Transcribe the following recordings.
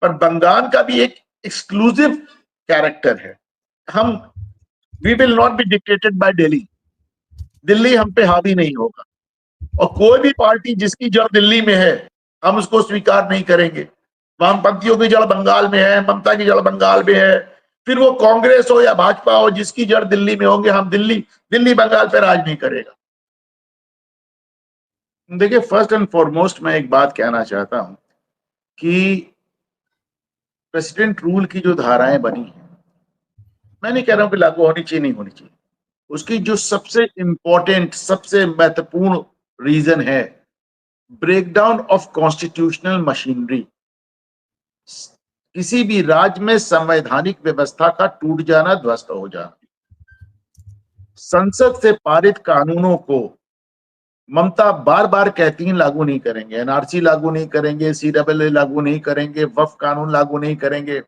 पर बंगाल का भी एक एक्सक्लूसिव कैरेक्टर है। हम we will not be dictated by Delhi, Delhi हम पे हावी नहीं होगा, और कोई भी पार्टी जिसकी जड़ दिल्ली में है हम उसको स्वीकार नहीं करेंगे। वामपंथियों की जड़ बंगाल में है, ममता की जड़ बंगाल में है, फिर वो कांग्रेस हो या भाजपा हो, जिसकी जड़ दिल्ली में होंगे, हम दिल्ली बंगाल पे राज नहीं करेगा। देखिए, फर्स्ट एंड फॉरमोस्ट मैं एक बात कहना चाहता हूं कि प्रेसिडेंट रूल की जो धाराएं बनी है, मैं नहीं कह रहा हूं कि लागू होनी चाहिए, नहीं होनी चाहिए, उसकी जो सबसे इंपॉर्टेंट, सबसे महत्वपूर्ण रीजन है ब्रेकडाउन ऑफ कॉन्स्टिट्यूशनल मशीनरी। किसी भी राज्य में संवैधानिक व्यवस्था का टूट जाना, ध्वस्त हो जाना। संसद से पारित कानूनों को ममता बार बार कहती हैं लागू नहीं करेंगे, एनआरसी लागू नहीं करेंगे, सीडब्ल्यूए लागू नहीं करेंगे, वक्फ कानून लागू नहीं करेंगे।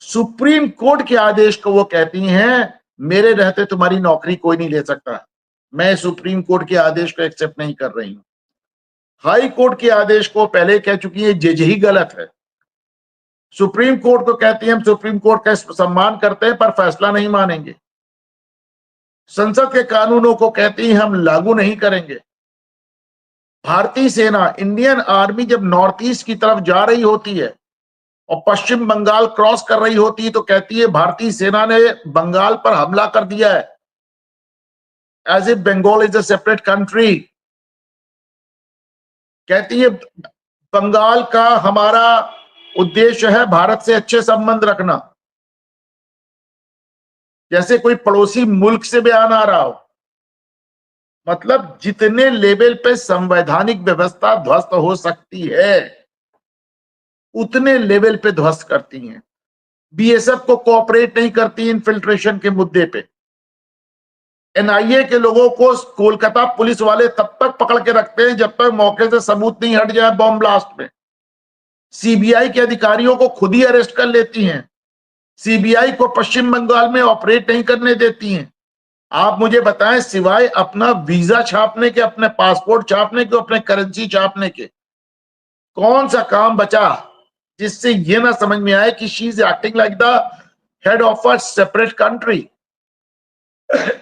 सुप्रीम कोर्ट के आदेश को वो कहती हैं मेरे रहते तुम्हारी नौकरी कोई नहीं ले सकता, मैं सुप्रीम कोर्ट के आदेश को एक्सेप्ट नहीं कर रही हूं। हाई कोर्ट के आदेश को पहले कह चुकी है जज ही गलत है। सुप्रीम कोर्ट को कहती है हम सुप्रीम कोर्ट का सम्मान करते हैं पर फैसला नहीं मानेंगे। संसद के कानूनों को कहती है हम लागू नहीं करेंगे। भारतीय सेना, इंडियन आर्मी जब नॉर्थ ईस्ट की तरफ जा रही होती है और पश्चिम बंगाल क्रॉस कर रही होती है तो कहती है भारतीय सेना ने बंगाल पर हमला कर दिया है, as if Bengal is a separate country. कहती है बंगाल का हमारा उद्देश्य है भारत से अच्छे संबंध रखना, जैसे कोई पड़ोसी मुल्क से बयान आ रहा हो। मतलब जितने लेवल पे संवैधानिक व्यवस्था ध्वस्त हो सकती है उतने लेवल पे ध्वस्त करती हैं। बीएसएफ को कोऑपरेट नहीं करती इन्फिल्ट्रेशन के मुद्दे पे। एनआईए के लोगों को कोलकाता पुलिस वाले तब तक पकड़ के रखते हैं जब तक मौके से सबूत नहीं हट जाए बॉम्ब ब्लास्ट में। सीबीआई के अधिकारियों को खुद ही अरेस्ट कर लेती हैं, सीबीआई को पश्चिम बंगाल में ऑपरेट नहीं करने देती हैं। आप मुझे बताएं, सिवाय अपना वीजा छापने के, अपने पासपोर्ट छापने के, अपने करेंसी छापने के, कौन सा काम बचा जिससे ये ना समझ में आए कि she is acting like the head of a separate country.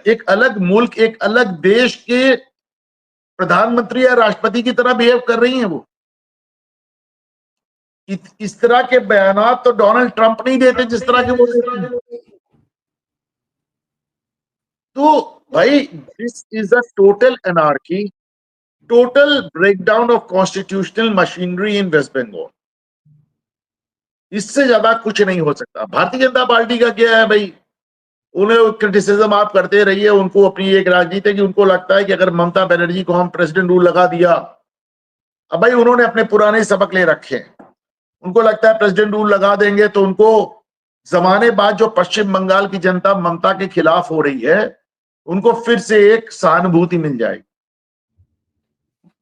एक अलग मुल्क, एक अलग देश के प्रधानमंत्री या राष्ट्रपति की तरह बिहेव कर रही हैं वो। इस तरह के बयानात तो डोनाल्ड ट्रंप नहीं देते जिस तरह के वो देते हैं। तो भाई this is a total anarchy, total breakdown of constitutional machinery in West Bengal. इससे ज्यादा कुछ नहीं हो सकता। भारतीय जनता पार्टी का क्या है भाई, उन्हें क्रिटिसिज्म आप करते रहिए, उनको अपनी एक राजनीति की, उनको लगता है कि अगर ममता बनर्जी को हम प्रेसिडेंट रूल लगा दिया, अब भाई उन्होंने अपने पुराने सबक ले रखे हैं, उनको लगता है प्रेसिडेंट रूल लगा देंगे तो उनको जमाने बाद जो पश्चिम बंगाल की जनता ममता के खिलाफ हो रही है उनको फिर से एक सहानुभूति मिल जाएगी।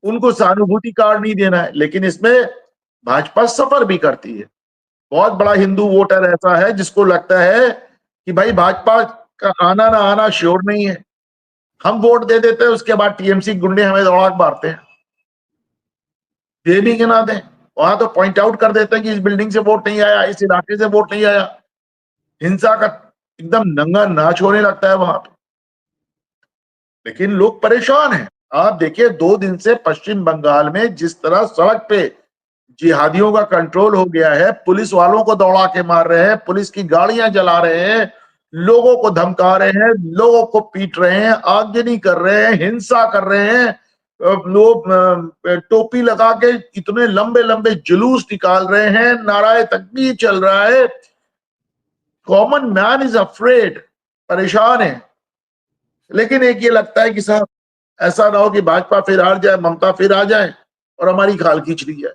उनको सहानुभूति कार्ड नहीं देना है, लेकिन इसमें भाजपा सफर भी करती है। बहुत बड़ा हिंदू वोटर ऐसा है जिसको लगता है कि भाई भाजपा का आना ना आना श्योर नहीं है, हम वोट दे देते हैं, उसके बाद टीएमसी गुंडे हमें दौड़ा मारते हैं। दे भी कि ना दें, वहां तो पॉइंट आउट कर देते हैं कि इस बिल्डिंग से वोट नहीं आया, इस इलाके से वोट नहीं आया। हिंसा का एकदम नंगा नाच होने लगता है वहां पे। लेकिन लोग परेशान हैं। आप देखिए 2 दिन से पश्चिम बंगाल में जिस तरह सड़क पे जिहादियों का कंट्रोल हो गया है, पुलिस वालों को दौड़ा के मार रहे हैं, पुलिस की गाड़ियां जला रहे हैं, लोगों को धमका रहे हैं, लोगों को पीट रहे हैं, आगजनी कर रहे हैं, हिंसा कर रहे हैं। लोग टोपी लगा के इतने लंबे लंबे जुलूस निकाल रहे हैं, नाराए तकबीर चल रहा है। कॉमन मैन इज अफ्रेड, परेशान है। लेकिन एक ये लगता है कि साहब ऐसा ना हो कि भाजपा फिर हार जाए, ममता फिर आ जाए और हमारी खाल खींच ली जाए।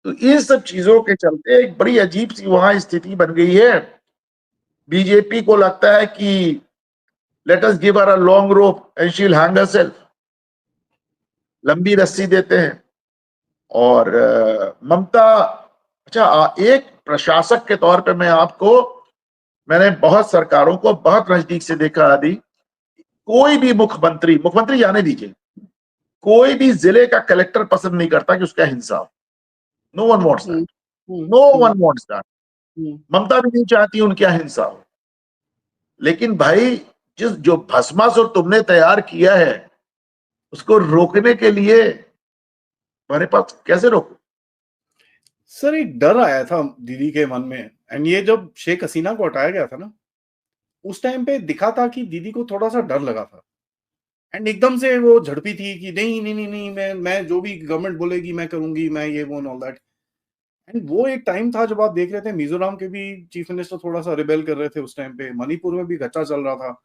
तो इन सब चीजों के चलते एक बड़ी अजीब सी वहां स्थिति बन गई है। बीजेपी को लगता है कि let us give her a long rope and she will hang herself, लंबी रस्सी देते हैं। और ममता, अच्छा एक प्रशासक के तौर पे मैंने बहुत सरकारों को बहुत नजदीक से देखा आदि, कोई भी मुख्यमंत्री जाने दीजिए, कोई भी जिले का कलेक्टर पसंद नहीं करता कि उसका हिंसा हो। No one wants that, no one wants that. Mamata भी नहीं चाहती उनकी अहिंसा हो। लेकिन भाई जिस जो भस्मासुर तुमने तैयार किया है उसको रोकने के लिए हमारे पास कैसे रोको? सर एक डर आया था दीदी के मन में, एंड ये जब शेख हसीना को हटाया गया था ना, उस टाइम पे दिखा था कि दीदी को थोड़ा सा डर लगा था, एंड एकदम से वो झड़पी थी कि नहीं नहीं नहीं नहीं, मैं जो भी गवर्नमेंट बोलेगी मैं करूंगी, मैं ये वो ऑल दैट। एंड वो एक टाइम था जब आप देख रहे थे मिजोरम के भी चीफ मिनिस्टर थोड़ा सा रिबेल कर रहे थे उस टाइम पे, मणिपुर में भी गच्चा चल रहा था।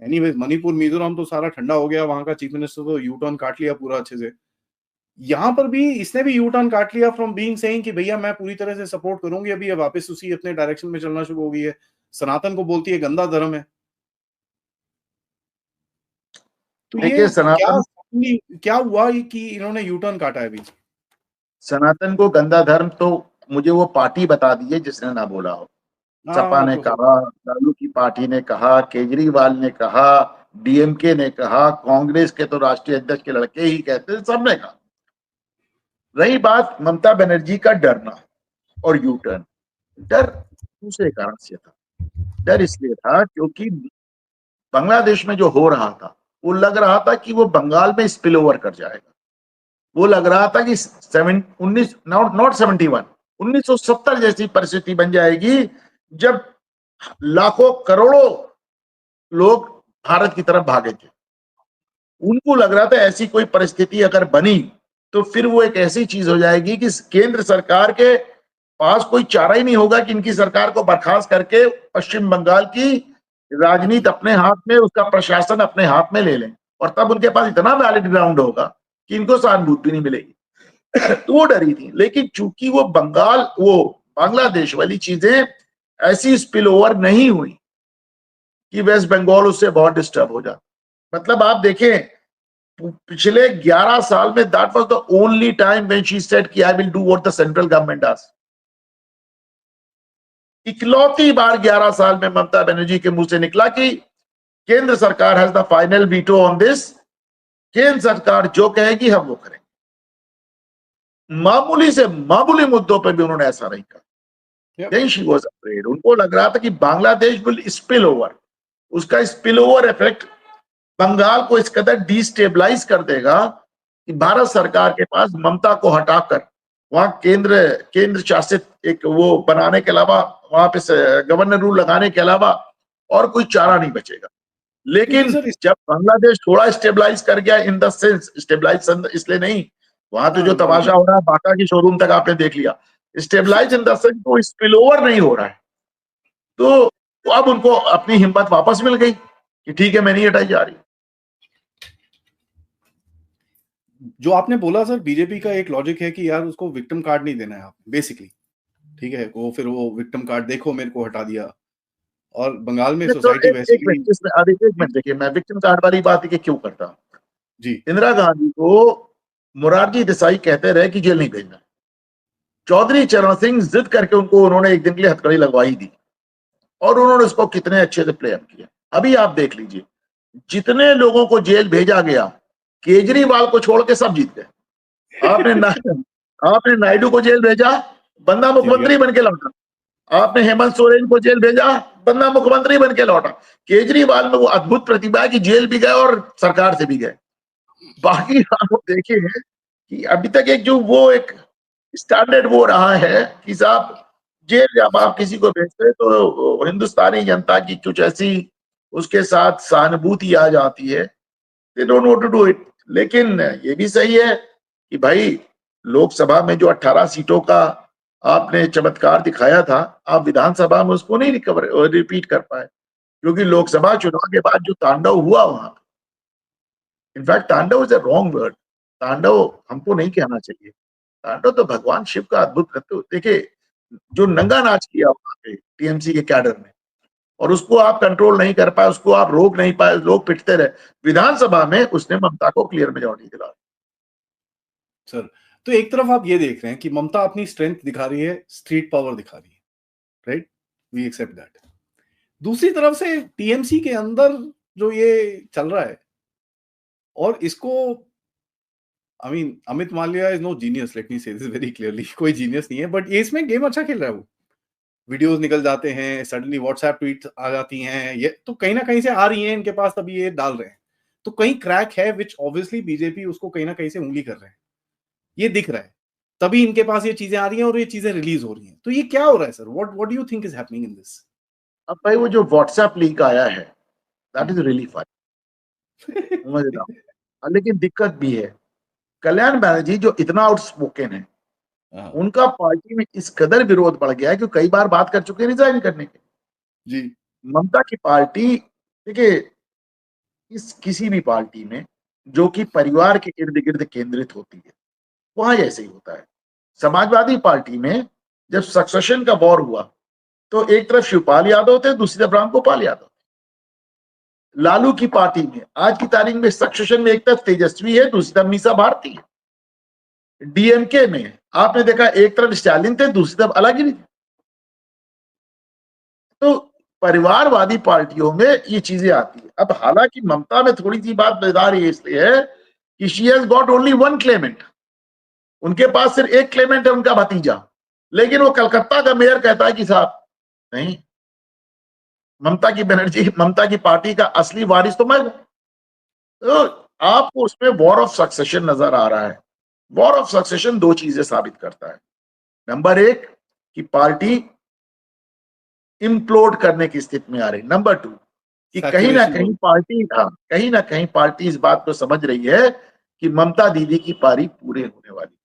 एनीवेज मणिपुर मिजोरम तो सारा ठंडा हो गया, वहां का चीफ मिनिस्टर तो यू टर्न काट लिया पूरा अच्छे से। यहाँ पर भी इसने भी यू टर्न काट लिया फ्रॉम बीइंग सेइंग कि भैया मैं पूरी तरह से सपोर्ट करूंगी, अभी ये वापस उसी अपने डायरेक्शन में चलना शुरू हो गई है, सनातन को बोलती है गंदा धर्म है। तो देखिए ये सनातन क्या हुआ कि इन्होंने यू टर्न काटा है अभी? सनातन को गंदा धर्म तो मुझे वो पार्टी बता दी है जिसने ना बोला हो। हाँ सपा वो ने तो है। कहा, लालू की पार्टी ने कहा, केजरीवाल ने कहा, डीएमके ने कहा, कांग्रेस के तो राष्ट्रीय अध्यक्ष के लड़के ही कहते हैं, सबने कहा। रही बात ममता बनर्जी का डरना और यू टर्न, डर दूसरे कारण से था। डर इसलिए था क्योंकि बांग्लादेश में जो हो रहा था वो लग रहा था कि वो बंगाल में स्पिल ओवर कर जाएगा। वो लग रहा था कि 1970 जैसी परिस्थिति बन जाएगी जब लाखों करोड़ों लोग भारत की तरफ भागे थे। उनको लग रहा था ऐसी कोई परिस्थिति अगर बनी तो फिर वो एक ऐसी चीज हो जाएगी कि केंद्र सरकार के पास कोई चारा ही नहीं होगा कि इनकी सरकार को बर्खास्त करके पश्चिम बंगाल की राजनीति अपने हाथ में, उसका प्रशासन अपने हाथ में ले लें, और तब उनके पास इतना वैलिड ग्राउंड होगा कि इनको सहानुभूति भी नहीं मिलेगी। तो वो डरी थी। लेकिन चूंकि वो बांग्लादेश वाली चीजें ऐसी स्पिल ओवर नहीं हुई कि वेस्ट बंगाल उससे बहुत डिस्टर्ब हो जाता। मतलब आप देखें पिछले 11 साल में that was the only time when she said कि I will do what the central government does. इकलौती बार 11 साल में ममता बनर्जी के मुंह से निकला कि केंद्र सरकार has the final veto on this, केंद्र सरकार जो कहेगी हम वो करेंगे। मामूली से मामूली मुद्दों पर भी उन्होंने ऐसा नहीं कहा। Then she was afraid. उनको लग रहा था कि बांग्लादेश विल स्पिल ओवर, उसका स्पिल ओवर इफेक्ट बंगाल को इस कदर डिस्टेबलाइज कर देगा कि भारत सरकार के पास ममता को हटाकर वहां केंद्र शासित एक वो बनाने के अलावा, वहां पे गवर्नर रूल लगाने के अलावा और कोई चारा नहीं बचेगा। लेकिन सर जब बांग्लादेश थोड़ा स्टेबलाइज कर गया, इन द सेंस स्टेबलाइज इसलिए नहीं, वहां तो जो तमाशा हो रहा है बाटा की शोरूम तक आपने देख लिया, स्टेबलाइज इन द सेंस तो स्पिल ओवर नहीं हो रहा है। तो अब उनको अपनी हिम्मत वापस मिल गई कि ठीक है मैं नहीं हटाई जा रही। जो आपने बोला सर, बीजेपी का एक लॉजिक है कि यार उसको विक्टिम कार्ड नहीं देना है आप बेसिकली, ठीक है, वो फिर वो विक्टिम कार्ड देखो मेरे को हटा दिया, और बंगाल में तो सोसाइटी वैसे एक भी मिनट इसमें अभी एक मिनट देखिए, मैं विक्टिम कार्ड वाली बात है कि क्यों करता हूं। जी इंदिरा गांधी को मोरारजी देसाई कहते रहे कि जेल नहीं भेजना। चौधरी चरण सिंह जिद करके उनको उन्होंने एक दिन के लिए हथकड़ी लगवाई दी और उन्होंने उसको कितने अच्छे से प्ले अप किया। अभी आप देख लीजिए जितने लोगों को जेल भेजा गया, केजरीवाल को छोड़ के सब जीत गए। आपने नायडू को जेल भेजा, बंदा मुख्यमंत्री बन के लौटा। आपने हेमंत सोरेन को जेल भेजा, बंदा मुख्यमंत्री बन के लौटा। केजरीवाल में वो अद्भुत प्रतिभा है कि जेल भी गए और सरकार से भी गए। बाकी आप देखिए कि अभी तक एक जो वो एक स्टैंडर्ड वो रहा है कि साहब जेल जब आप किसी को भेजते हैं तो हिंदुस्तानी जनता की कुछ ऐसी उसके साथ सहानुभूति आ जाती है, they don't want to do it. लेकिन ये भी सही है कि भाई लोकसभा में जो 18 सीटों का आपने चमत्कार दिखाया था, आप विधानसभा में उसको नहीं रिपीट कर पाए, क्योंकि लोकसभा चुनाव के बाद जो तांडव हुआ वहां, इनफैक्ट तांडव इज अ रॉन्ग वर्ड। तांडव हमको नहीं कहना चाहिए। तांडव तो भगवान शिव का अद्भुत करते हो। देखिए जो नंगा नाच किया वहां पे टीएमसी के कैडर ने, और उसको आप कंट्रोल नहीं कर पाए, उसको आप रोक नहीं पाए, लोग पिटते रहे। विधानसभा में उसने ममता को क्लियर मेजॉरिटी दिला। सर, तो एक तरफ आप ये देख रहे हैं कि ममता अपनी स्ट्रेंथ दिखा रही है, स्ट्रीट पावर दिखा रही है, राइट, वी एक्सेप्ट दैट। दूसरी तरफ से टीएमसी के अंदर जो ये चल रहा है, और इसको I mean Amit Malviya is no genius, let me say this very clearly, कोई जीनियस नहीं है, बट ये इसमें गेम अच्छा खेल रहा है वो। वीडियोस निकल जाते हैं, सडनली व्हाट्सएप ट्वीट आ जाती हैं, ये तो कहीं ना कहीं से आ रही हैं इनके पास, तभी ये डाल रहे हैं। तो कहीं क्रैक है, विच ऑब्वियसली बीजेपी उसको कहीं ना कहीं से उंगली कर रहे हैं, ये दिख रहा है, तभी इनके पास ये चीजें आ रही हैं और ये चीजें रिलीज हो रही हैं। तो ये क्या हो रहा है sir? What do you think is happening in this? अब भाई वो जो व्हाट्सएप लीक आया है, दैट इज रियली फनी, समझ रहा हूं। लेकिन दिक्कत भी है, कल्याण बनर्जी जो इतना आउटस्पोकन है, उनका पार्टी में इस कदर विरोध बढ़ गया है कि कई बार बात कर चुके हैं रिजाइन करने के। जी। ममता की पार्टी, देखिए, इस किसी भी पार्टी में जो कि परिवार के इर्द गिर्द केंद्रित होती है, वहां ऐसे ही होता है। समाजवादी पार्टी में जब सक्सेशन का वॉर हुआ तो एक तरफ शिवपाल यादव थे, दूसरी तरफ रामगोपाल यादव। लालू की पार्टी में आज की तारीख में सक्सेशन में एक तरफ तेजस्वी है, दूसरी तरफ मीसा भारती है। डीएमके में आपने देखा एक तरफ स्टालिन थे, दूसरी तरफ अलग। तो परिवारवादी पार्टियों में ये चीजें आती है। अब हालांकि ममता में थोड़ी सी बात मजेदार ये इसलिए है कि she has got only one Clement, उनके पास सिर्फ एक क्लेमेंट है, उनका भतीजा। लेकिन वो कलकत्ता का मेयर कहता है कि साहब नहीं, ममता की पार्टी का असली वारिस तो मैं हूं। तो आपको उसमें वॉर ऑफ सक्सेशन नजर आ रहा है। वॉर ऑफ सक्सेशन दो चीजें साबित करता है। नंबर एक कि पार्टी इम्प्लोड करने की स्थिति में आ रही। नंबर टू कि कहीं ना कहीं पार्टी इस बात को समझ रही है कि ममता दीदी की पारी पूरे होने वाली।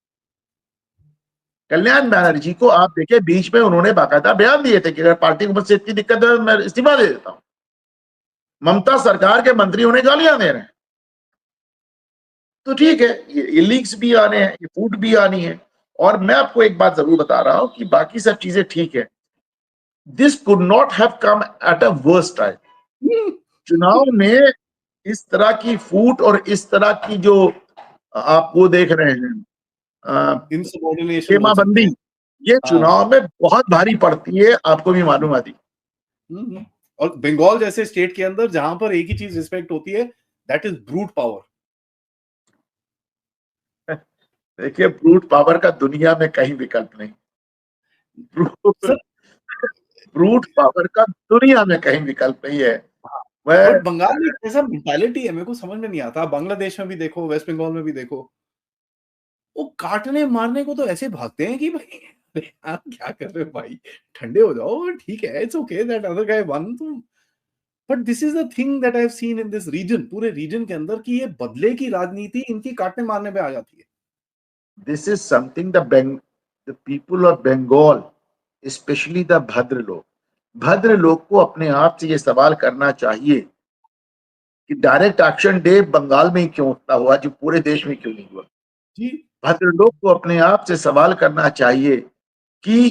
कल्याण बनर्जी को आप देखिए, बीच में उन्होंने बाकायदा बयान दिए थे कि अगर पार्टी को मुझसे इतनी दिक्कत है मैं इस्तीफा दे देता हूं। ममता सरकार के मंत्री उन्हें गालियां दे रहे हैं, तो ठीक है, ये लीक्स भी आने हैं, ये फूट भी आनी है। और मैं आपको एक बात जरूर बता रहा हूं कि बाकी सब चीजें ठीक है, this could not have come at a worst time. चुनाव में इस तरह की फूट और इस तरह की जो आप वो देख रहे हैं इनसबऑर्डिनेशन खेमाबंदी, ये चुनाव में बहुत भारी पड़ती है, आपको भी मालूम आदि। और बंगाल जैसे स्टेट के अंदर जहां पर एक ही चीज रिस्पेक्ट होती है, दैट इज ब्रूट पावर। देखिए, ब्रूट पावर का दुनिया में कहीं विकल्प नहीं। ब्रूट पावर का दुनिया में कहीं विकल्प नहीं है। बट बंगाल में कैसा मेंटालिटी है, मेरे को समझ में नहीं आता। बांग्लादेश में भी देखो, वेस्ट बंगाल में भी देखो, वो काटने मारने को तो ऐसे भागते हैं कि भाई आप क्या कर रहे हो भाई, ठंडे हो जाओ, ठीक है, it's okay that other guy one. तो but this is the thing that I have seen in this region, पूरे रीजन के अंदर, कि ये बदले की राजनीति इनकी काटने मारने पे आ जाती है। This is something the people of Bengal, specially the bhadralok को अपने आप से ये सवाल करना चाहिए कि डायरेक्ट एक्शन डे बंगाल में ही क्यों उतना हुआ, जो पूरे देश में क्यों नहीं हुआ। जी, भद्र लोग को अपने आप से सवाल करना चाहिए कि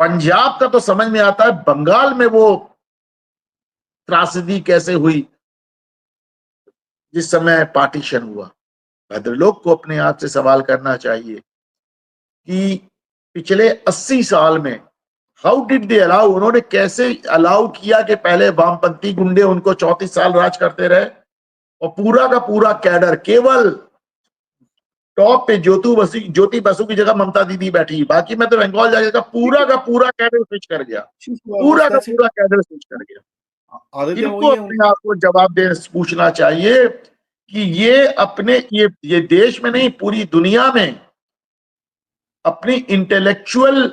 पंजाब का तो समझ में आता है, बंगाल में वो त्रासदी कैसे हुई जिस समय पार्टीशन हुआ। भद्रलोक को अपने आप से सवाल करना चाहिए कि पिछले 80 साल में हाउ डिड दे अलाउ, उन्होंने कैसे अलाउ किया कि पहले वामपंथी गुंडे उनको 34 साल राज करते रहे और पूरा का पूरा कैडर, केवल टॉप पे ज्योति बसु की जगह ममता दीदी बैठी, बाकी मैं तो बंगाल जाएगा पूरा का पूरा कैडर स्विच कर गया, पूरा का पूरा कैडर स्विच कर गया। इनको अपने आप को जवाब दे पूछना चाहिए कि ये अपने ये देश में नहीं, पूरी दुनिया में अपनी इंटेलेक्चुअल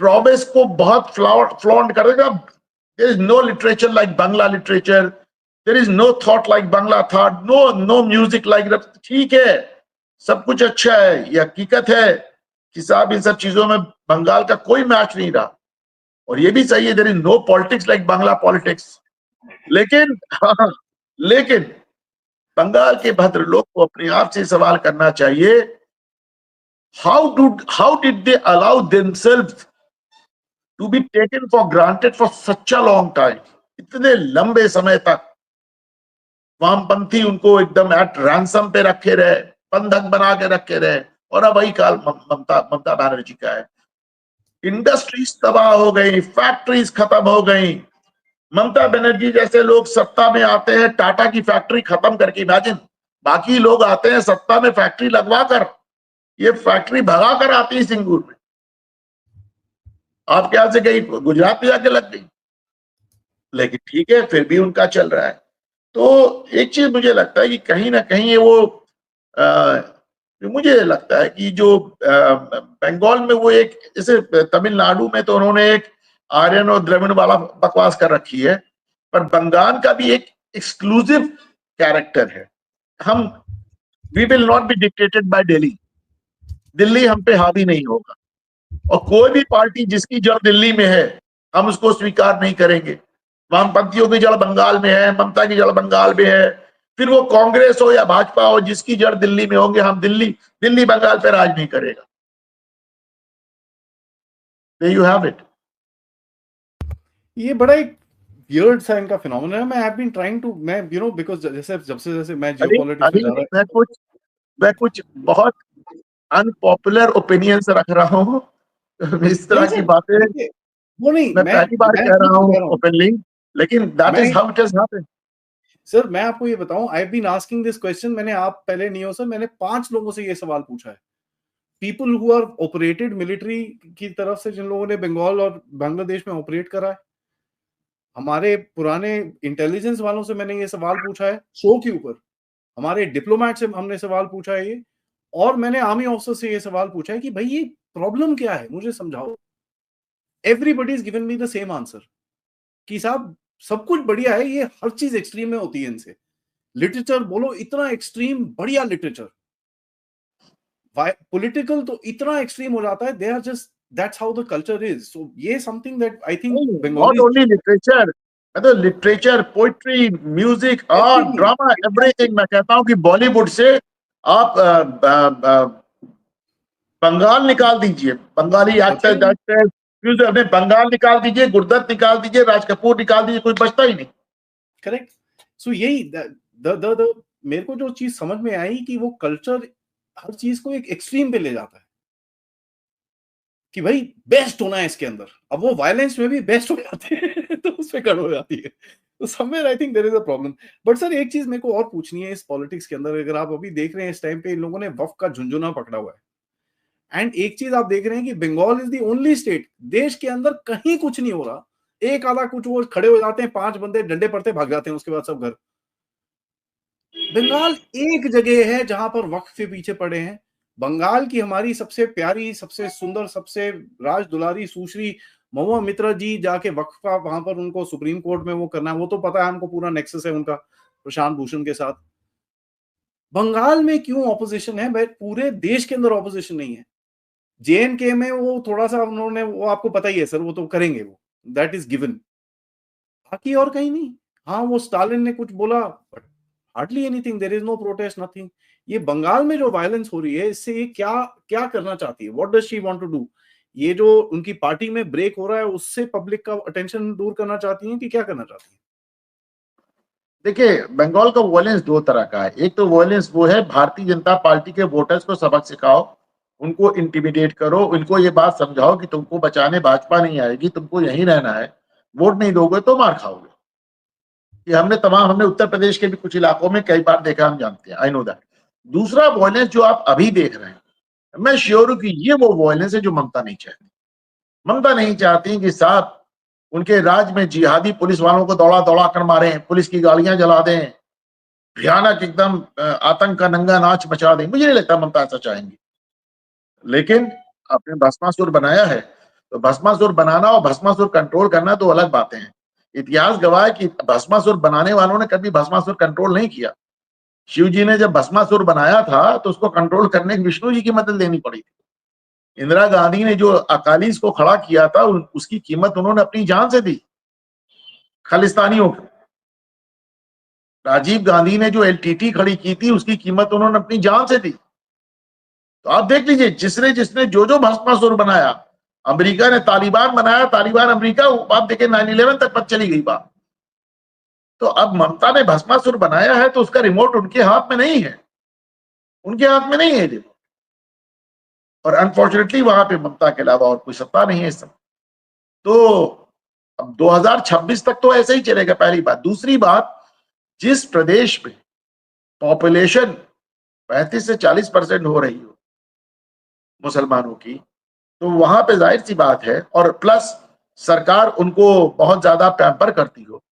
प्रोग्रेस को बहुत फ्लॉन्ट करेगा। There is no literature like Bangla literature, there is no thought like Bangla thought, no music like. ठीक है, सब कुछ अच्छा है, ये हकीकत है कि साहब इन सब चीजों में बंगाल का कोई मैच नहीं रहा, और ये भी सही है, there is no politics like Bangla politics. लेकिन बंगाल के भद्र लोग को अपने आप से सवाल करना चाहिए, how did they allow themselves to be taken for granted for such a long time? इतने लंबे समय तक वामपंथी उनको एकदम एट रैंसम पे रखे रहे, बंधक बना के रखे रहे, और अब वही काल ममता बनर्जी का है। इंडस्ट्रीज तबाह हो गई, फैक्ट्रीज खत्म हो गई। ममता बनर्जी जैसे लोग सत्ता में आते हैं, टाटा की फैक्ट्री खत्म करके, इमेजिन बाकी लोग आते हैं सत्ता में फैक्ट्री लगवा कर, ये फैक्ट्री भगा कर आती है सिंगूर में। आप क्या से गई, गुजरात में जाके लग गई, लेकिन ठीक है फिर भी उनका चल रहा है। तो एक चीज मुझे लगता है कि कहीं ना कहीं ये वो मुझे लगता है कि जो बंगाल में वो एक, जैसे तमिलनाडु में तो उन्होंने एक आर्यन और द्रविड़ वाला बकवास कर रखी है, पर बंगाल का भी एक एक्सक्लूसिव कैरेक्टर है। हम we will not be dictated by Delhi, Delhi हम पे हावी नहीं होगा, और कोई भी पार्टी जिसकी जड़ दिल्ली में है हम उसको स्वीकार नहीं करेंगे। वामपंथियों की जड़ बंगाल में है, ममता की जड़ बंगाल में है, फिर वो कांग्रेस हो या भाजपा हो, जिसकी जड़ दिल्ली में होंगे, हम दिल्ली बंगाल पे राज नहीं करेगा। There you have it. ये बड़ा एक वियर्ड सा इनका फिनोमेना है। मैं हैव बीन ट्राइंग टू, मैं बिकॉज़ जैसे मैं जियोपॉलिटिक्स में जा रहा हूं, मैं कुछ बहुत अनपॉपुलर ओपिनियंस रख रहा हूं, इस तरह की बातें वो नहीं, मैं पहली बार कह रहा हूं ओपनली, लेकिन that is how it has happened. Sir मैं आपको ये बताऊं, I have been asking this question, मैंने, आप पहले नहीं हो सर, मैंने 5 लोगों से ये सवाल पूछा है, people who are operated military की तरफ से, जिन लोगों ने बंगाल और बांग्लादेश में ऑपरेट करा है, हमारे पुराने इंटेलिजेंस वालों से मैंने ये सवाल पूछा है शो के ऊपर, हमारे डिप्लोमेट से हमने सवाल पूछा है ये, और मैंने आर्मी ऑफिसर से ये सवाल पूछा है कि भाई ये प्रॉब्लम क्या है, मुझे समझाओ। Everybody is given me the same answer कि साहब सब कुछ बढ़िया है, ये हर चीज एक्सट्रीम में होती है इनसे। लिटरेचर बोलो इतना एक्सट्रीम, बढ़िया लिटरेचर, पॉलिटिकल तो इतना एक्सट्रीम हो जाता है, they are just, that's how the culture is. So ये something that I think not only literature, मतलब literature, poetry, music, art, drama, everything. मैं कहता हूं कि बॉलीवुड से आप बंगाल निकाल दीजिए, बंगाली एक्टर अपने बंगाल निकाल दीजिए, गुरदत्त निकाल दीजिए, राज कपूर निकाल दीजिए, कोई बचता ही नहीं। करेक्ट। सो यही द मेरे को जो चीज समझ में आई कि वो कल्चर हर चीज को एक एक्सट्रीम पे ले जाता है कि भाई बेस्ट होना है इसके अंदर, अब वो वायलेंस में भी बेस्ट हो जाते हैं तो उसमें कड़ हो जाती है। तो somewhere I think there is a problem. But sir एक चीज मेरे को और पूछनी है इस पॉलिटिक्स के अंदर, अगर आप अभी देख रहे हैं इस टाइम पे इन लोगों ने वफ का झुंझुना पकड़ा हुआ है, एंड एक चीज आप देख रहे हैं कि Bengal is the only state, देश के अंदर कहीं कुछ नहीं हो रहा, एक आधा कुछ वो खड़े हो जाते हैं, 5 बंदे डंडे पड़ते भाग जाते हैं, उसके बाद सब घर। बंगाल एक जगह है जहां पर वक्फ के पीछे पड़े हैं। बंगाल की हमारी सबसे प्यारी, सबसे सुंदर, सबसे राज दुलारी सुश्री महुआ मित्रा जी जाके वक्फ का वहां पर उनको सुप्रीम कोर्ट में वो करना है, वो तो पता है हमको, पूरा नेक्सस है उनका प्रशांत भूषण के साथ। बंगाल में क्यों ऑपोजिशन है? भाई पूरे देश के अंदर ऑपोजिशन नहीं है। जेएनके में वो थोड़ा सा उन्होंने, वो आपको पता ही है सर, वो तो करेंगे, वो दैट इज गिवन, बाकी और कहीं नहीं। हाँ वो स्टालिन ने कुछ बोला, but hardly anything, there is no protest, nothing. ये बंगाल में जो वायलेंस हो रही है, इससे ये क्या क्या करना चाहती है? What does she want to do? ये जो उनकी पार्टी में ब्रेक हो रहा है, उससे पब्लिक का अटेंशन दूर करना चाहती हैं कि क्या करना चाहती हैं? देखिए, बंगाल का वायलेंस 2 तरह का है। एक तो वायलेंस वो है, भारतीय जनता पार्टी के वोटर्स को सबक सिखाओ, उनको इंटिमिडेट करो, उनको ये बात समझाओ कि तुमको बचाने भाजपा नहीं आएगी, तुमको यहीं रहना है, वोट नहीं दोगे तो मार खाओगे। ये हमने उत्तर प्रदेश के भी कुछ इलाकों में कई बार देखा, हम जानते हैं, आई नो दैट। दूसरा वायलेंस जो आप अभी देख रहे हैं, मैं श्योर हूं कि ये वो वायलेंस है जो ममता नहीं चाहती। ममता नहीं चाहती कि साहब उनके राज में जिहादी पुलिस वालों को दौड़ा दौड़ा कर मारे, पुलिस की गाड़ियां जला दें, भयानक एकदम आतंक का नंगा नाच मचा दें। मुझे नहीं लगता ममता ऐसा चाहेंगी, लेकिन आपने भस्मासुर बनाया है, तो भस्मासुर बनाना और भस्मासुर कंट्रोल करना तो अलग बातें हैं। इतिहास गवाह है कि भस्मासुर बनाने वालों ने कभी भस्मासुर कंट्रोल नहीं किया। शिव जी ने जब भस्मासुर बनाया था तो उसको कंट्रोल करने की विष्णु जी की मदद लेनी पड़ी थी। इंदिरा गांधी ने जो अकालीस को खड़ा किया था, उसकी कीमत उन्होंने अपनी जान से दी, खालिस्तानियों को। राजीव गांधी ने जो एलटीटी खड़ी की थी, उसकी कीमत उन्होंने अपनी जान से दी। तो आप देख लीजिए, जिसने जिसने जो भस्मासुर बनाया, अमेरिका ने तालिबान बनाया, तालिबान अमेरिका, आप देखें 9/11 तक पत चली गई बात। तो अब ममता ने भस्मासुर बनाया है तो उसका रिमोट उनके हाथ में नहीं है, उनके हाथ में नहीं है रिमोट। और अनफॉर्चुनेटली वहां पे ममता के अलावा और कोई सत्ता नहीं है इस समय। तो अब 2026 तक तो ऐसे ही चलेगा, पहली बात। दूसरी बात, जिस प्रदेश में पॉपुलेशन 35 से 40% हो रही हो मुसलमानों की, तो वहां पे जाहिर सी बात है, और प्लस सरकार उनको बहुत ज्यादा पैम्पर करती हो,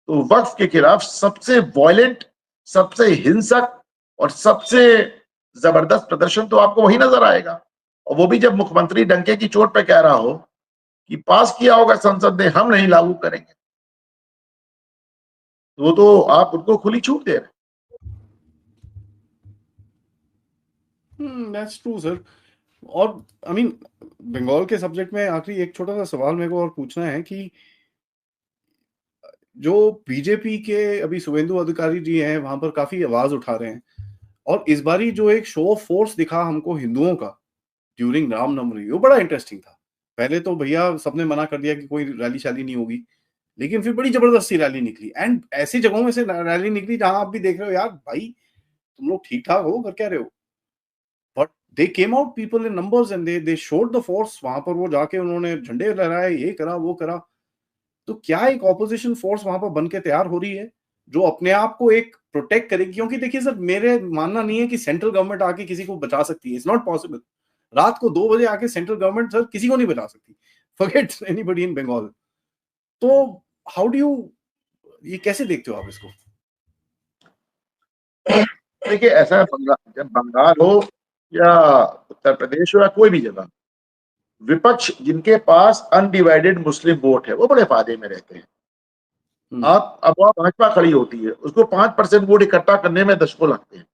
तो वक्फ के खिलाफ सबसे वॉयलेंट, सबसे हिंसक और सबसे जबरदस्त प्रदर्शन तो आपको वही नजर आएगा। और वो भी जब मुख्यमंत्री डंके की चोट पे कह रहा हो कि पास किया होगा संसद ने, हम नहीं लागू करेंगे, वो तो आप उनको खुली छूट दे रहे हैं। That's true sir. और आई मीन बंगाल के सब्जेक्ट में आखिरी एक छोटा सा सवाल मेरे को और पूछना है कि जो बीजेपी के अभी शुभेंदु अधिकारी जी हैं वहां पर काफी आवाज उठा रहे हैं, और इस बारी जो एक शो ऑफ फोर्स दिखा हमको हिंदुओं का ड्यूरिंग रामनवमी, वो बड़ा इंटरेस्टिंग था। पहले तो भैया सबने मना कर दिया कि कोई रैली शाली नहीं होगी, लेकिन फिर बड़ी जबरदस्ती रैली निकली, एंड ऐसी जगहों में से रैली निकली जहां आप भी देख रहे हो यार भाई तुम लोग ठीक ठाक हो, कर क्या रहे हो, but they came out people in numbers and they showed the force. वहां पर वो जाके उन्होंने झंडे लहराए, ये करा वो करा। तो क्या एक ऑपोजिशन फोर्स वहां पर बन के तैयार हो रही है जो अपने आप को एक प्रोटेक्ट करेगी? क्योंकि देखिए सर, मेरे मानना नहीं है कि सेंट्रल गवर्नमेंट आके किसी को बचा सकती है, इट्स नॉट पॉसिबल। रात को 2 बजे आके सेंट्रल गवर्नमेंट सर किसी को नहीं बचा सकती, फॉरगेट एनीबॉडी इन बंगाल। तो हाउ डू यू, ये कैसे देखते हो आप इसको? देखिए ऐसा है, जब बंगाल हो या उत्तर प्रदेश हो या कोई भी जगह, विपक्ष जिनके पास अनडिवाइडेड मुस्लिम वोट है वो बड़े फायदे में रहते हैं। आप अब वहां भाजपा खड़ी होती है, उसको 5% वोट इकट्ठा करने में दशकों लगते हैं।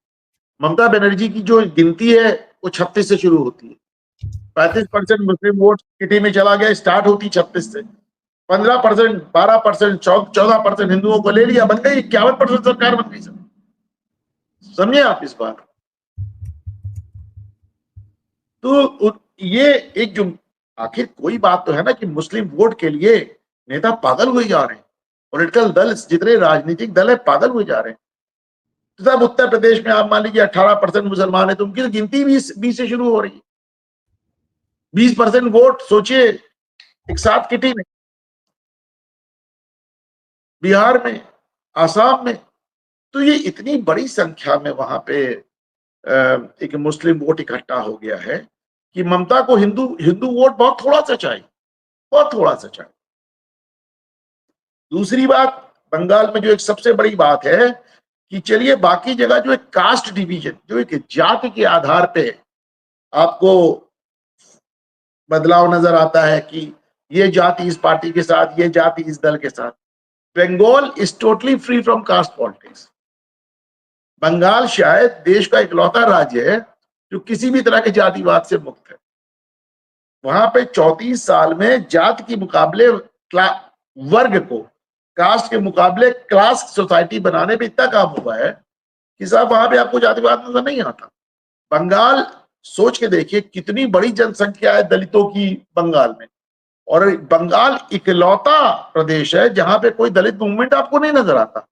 ममता बनर्जी की जो गिनती है वो 36 से शुरू होती है। 35% मुस्लिम वोट किटी में चला गया, स्टार्ट होती 36 से। 15%, 12%, 14% हिंदुओं को ले लिया, बन गई 51% सरकार बन गई। सर समझे आप इस बात? तो ये एक जो आखिर कोई बात तो है ना कि मुस्लिम वोट के लिए नेता पागल हुए जा रहे हैं, पॉलिटिकल दल, जितने राजनीतिक दल है पागल हुए जा रहे हैं। तो साहब उत्तर प्रदेश में आप मान लीजिए 18% मुसलमान है, तो उनकी तो गिनती 20 से शुरू हो रही है। 20% वोट सोचिए एक साथ किटी में, बिहार में, आसाम में। तो ये इतनी बड़ी संख्या में वहां पे एक मुस्लिम वोट इकट्ठा हो गया है कि ममता को हिंदू हिंदू वोट बहुत थोड़ा सा चाहिए, बहुत थोड़ा सा चाहिए। दूसरी बात, बंगाल में जो एक सबसे बड़ी बात है कि चलिए बाकी जगह जो एक कास्ट डिवीजन, जो एक जाति के आधार पे आपको बदलाव नजर आता है कि ये जाति इस पार्टी के साथ, ये जाति इस दल के साथ। Bengal is totally free from caste politics. Bengal शायद देश का इकलौता राज्य है जो किसी भी तरह के जातिवाद से मुक्त है। वहां पे 34 साल में जाति के मुकाबले वर्ग को, कास्ट के मुकाबले क्लास सोसाइटी बनाने पे इतना काम हुआ है कि साहब वहां पे आपको जातिवाद नजर नहीं आता। बंगाल सोच के देखिए कितनी बड़ी जनसंख्या है दलितों की बंगाल में, और बंगाल इकलौता प्रदेश है जहां पे कोई दलित मूवमेंट आपको नहीं नजर आता।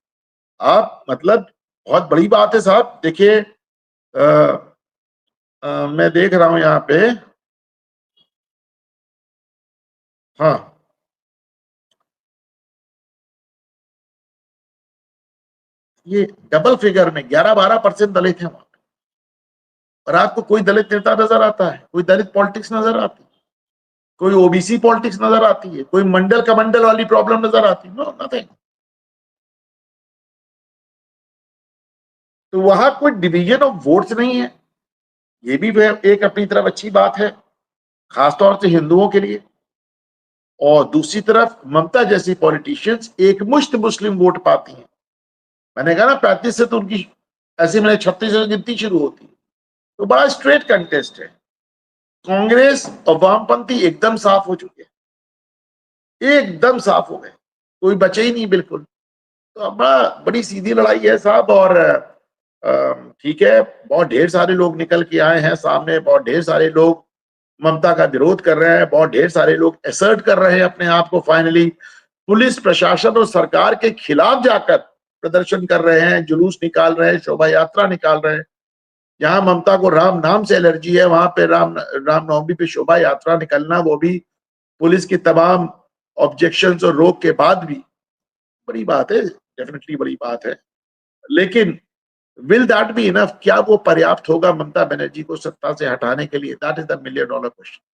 आप मतलब बहुत बड़ी बात है साहब। देखिए मैं देख रहा हूं यहाँ पे, हाँ ये डबल फिगर में 11-12% दलित है वहां पे, और आपको कोई दलित नेता नजर आता है, कोई दलित पॉलिटिक्स नजर आती है, कोई ओबीसी पॉलिटिक्स नजर आती है, कोई मंडल कमंडल वाली प्रॉब्लम नजर आती है? No, nothing. तो वहां कोई डिवीजन ऑफ वोट्स नहीं है, ये भी एक अपनी तरफ अच्छी बात है, खासतौर से हिंदुओं के लिए। और दूसरी तरफ ममता जैसी पॉलिटिशियंस एक मुश्त मुस्लिम वोट पाती हैं। मैंने कहा ना 35 से तो उनकी ऐसे मैंने 36 से गिनती शुरू होती है। तो बड़ा स्ट्रेट कंटेस्ट है। कांग्रेस और वामपंथी एकदम साफ हो चुके हैं, एकदम साफ हो गए, कोई बचे ही नहीं बिल्कुल। तो अब बड़ी सीधी लड़ाई है साहब। और ठीक है, बहुत ढेर सारे लोग निकल के आए हैं सामने, बहुत ढेर सारे लोग ममता का विरोध कर रहे हैं, बहुत ढेर सारे लोग असर्ट कर रहे हैं अपने आप को। फाइनली पुलिस प्रशासन और सरकार के खिलाफ जाकर प्रदर्शन कर रहे हैं, जुलूस निकाल रहे हैं, शोभा यात्रा निकाल रहे हैं। जहां ममता को राम नाम से एलर्जी है, वहां पे रामनवमी पे शोभा यात्रा निकलना, वो भी पुलिस की तमाम ऑब्जेक्शंस और रोक के बाद भी, बड़ी बात है, डेफिनेटली बड़ी बात है। लेकिन विल दैट बी इनफ? क्या वो पर्याप्त होगा ममता बनर्जी को सत्ता से हटाने के लिए? That is the $1 million question.